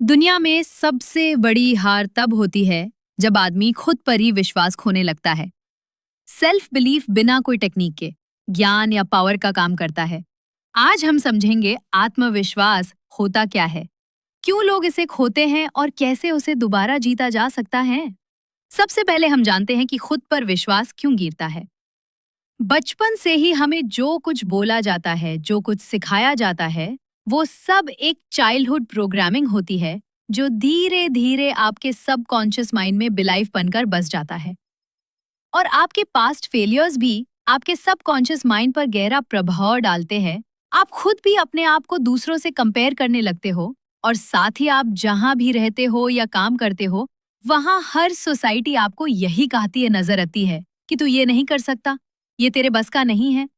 दुनिया में सबसे बड़ी हार तब होती है जब आदमी खुद पर ही विश्वास खोने लगता है। सेल्फ बिलीफ बिना कोई टेक्निक के, ज्ञान या पावर का काम करता है। आज हम समझेंगे आत्मविश्वास होता क्या है, क्यों लोग इसे खोते हैं और कैसे उसे दोबारा जीता जा सकता है। सबसे पहले हम जानते हैं कि खुद पर विश्वास क्यों गिरता है। बचपन से ही हमें जो कुछ बोला जाता है, जो कुछ सिखाया जाता है, वो सब एक चाइल्डहुड प्रोग्रामिंग होती है जो धीरे धीरे आपके सबकॉन्शियस माइंड में बिलाइफ बनकर बस जाता है। और आपके पास्ट फेलियर्स भी आपके सबकॉन्शियस माइंड पर गहरा प्रभाव डालते हैं। आप खुद भी अपने आप को दूसरों से कंपेयर करने लगते हो, और साथ ही आप जहां भी रहते हो या काम करते हो, वहां हर सोसाइटी आपको यही कहती है, नजर आती है कि तू ये नहीं कर सकता, ये तेरे बस का नहीं है।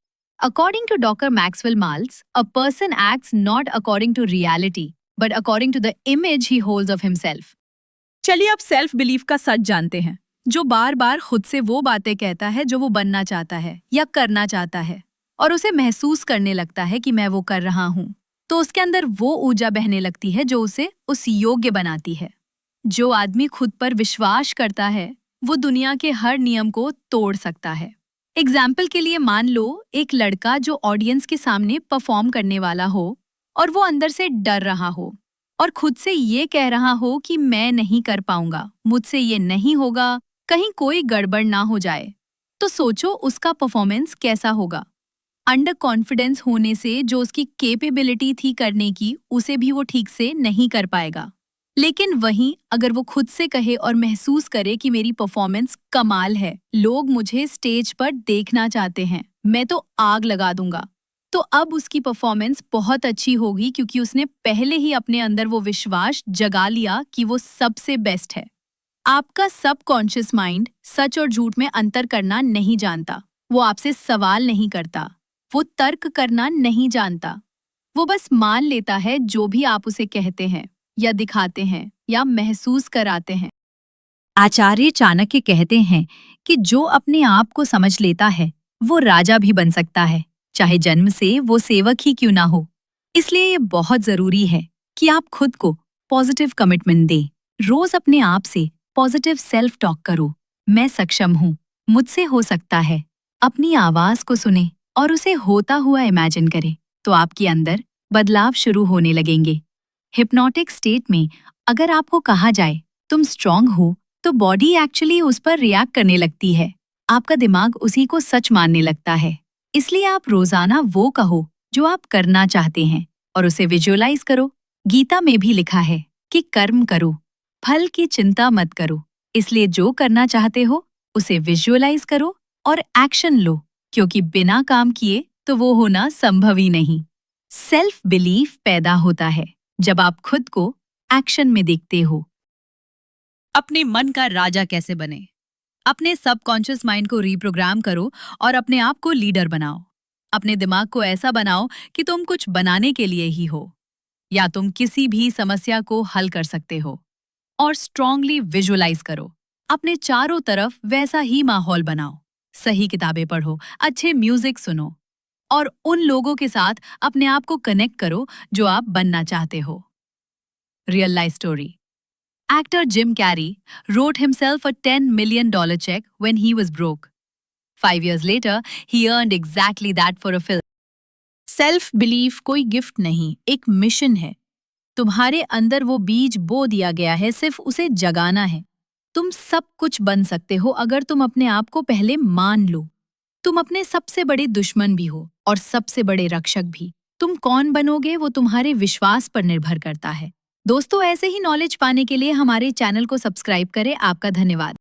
According to doctor Maxwell Maltz, a person acts not according to reality but according to the image he holds of himself. चलिए अब सेल्फ बिलीफ का सच जानते हैं। जो बार बार खुद से वो बातें कहता है जो वो बनना चाहता है या करना चाहता है, और उसे महसूस करने लगता है कि मैं वो कर रहा हूँ, तो उसके अंदर वो ऊर्जा बहने लगती है जो उसे उस योग्य बनाती है। जो आदमी खुद पर विश्वास करता है वो दुनिया के हर नियम को तोड़ सकता है। एग्जाम्पल के लिए मान लो एक लड़का जो ऑडियंस के सामने परफॉर्म करने वाला हो, और वो अंदर से डर रहा हो और खुद से ये कह रहा हो कि मैं नहीं कर पाऊंगा, मुझसे ये नहीं होगा, कहीं कोई गड़बड़ ना हो जाए। तो सोचो उसका परफॉर्मेंस कैसा होगा। अंडर कॉन्फिडेंस होने से जो उसकी कैपेबिलिटी थी करने की, उसे भी वो ठीक से नहीं कर पाएगा। लेकिन वहीं अगर वो खुद से कहे और महसूस करे कि मेरी परफॉर्मेंस कमाल है, लोग मुझे स्टेज पर देखना चाहते हैं, मैं तो आग लगा दूंगा, तो अब उसकी परफॉर्मेंस बहुत अच्छी होगी, क्योंकि उसने पहले ही अपने अंदर वो विश्वास जगा लिया कि वो सबसे बेस्ट है। आपका सबकॉन्शियस माइंड सच और झूठ में अंतर करना नहीं जानता। वो आपसे सवाल नहीं करता, वो तर्क करना नहीं जानता। वो बस मान लेता है जो भी आप उसे कहते हैं या दिखाते हैं या महसूस कराते हैं। आचार्य चाणक्य कहते हैं कि जो अपने आप को समझ लेता है वो राजा भी बन सकता है, चाहे जन्म से वो सेवक ही क्यों ना हो। इसलिए ये बहुत जरूरी है कि आप खुद को पॉजिटिव कमिटमेंट दें। रोज अपने आप से पॉजिटिव सेल्फ टॉक करो। मैं सक्षम हूँ, मुझसे हो सकता है। अपनी आवाज को सुने और उसे होता हुआ इमेजिन करें, तो आपके अंदर बदलाव शुरू होने लगेंगे। हिप्नोटिक स्टेट में अगर आपको कहा जाए तुम स्ट्रांग हो, तो बॉडी एक्चुअली उस पर रिएक्ट करने लगती है। आपका दिमाग उसी को सच मानने लगता है। इसलिए आप रोजाना वो कहो जो आप करना चाहते हैं और उसे विजुअलाइज करो। गीता में भी लिखा है कि कर्म करो, फल की चिंता मत करो। इसलिए जो करना चाहते हो उसे विजुअलाइज करो और एक्शन लो, क्योंकि बिना काम किए तो वो होना संभव ही नहीं। सेल्फ बिलीफ पैदा होता है जब आप खुद को एक्शन में देखते हो। अपने मन का राजा कैसे बने? अपने सबकॉन्शियस माइंड को रीप्रोग्राम करो और अपने आप को लीडर बनाओ। अपने दिमाग को ऐसा बनाओ कि तुम कुछ बनाने के लिए ही हो, या तुम किसी भी समस्या को हल कर सकते हो। और स्ट्रांगली विजुअलाइज करो। अपने चारों तरफ वैसा ही माहौल बनाओ। सही किताबें पढ़ो, अच्छे म्यूजिक सुनो और उन लोगों के साथ अपने आप को कनेक्ट करो जो आप बनना चाहते हो। Real life story. Actor Jim Carrey wrote himself a $10 million check when he was broke. 5 years later, he earned exactly that for a film. Self belief कोई गिफ्ट नहीं, एक मिशन है। तुम्हारे अंदर वो बीज बो दिया गया है, सिर्फ उसे जगाना है। तुम सब कुछ बन सकते हो अगर तुम अपने आप को पहले मान लो। तुम अपने सबसे बड़े दुश्मन भी हो और सबसे बड़े रक्षक भी। तुम कौन बनोगे वो तुम्हारे विश्वास पर निर्भर करता है। दोस्तों, ऐसे ही नॉलेज पाने के लिए हमारे चैनल को सब्सक्राइब करें। आपका धन्यवाद।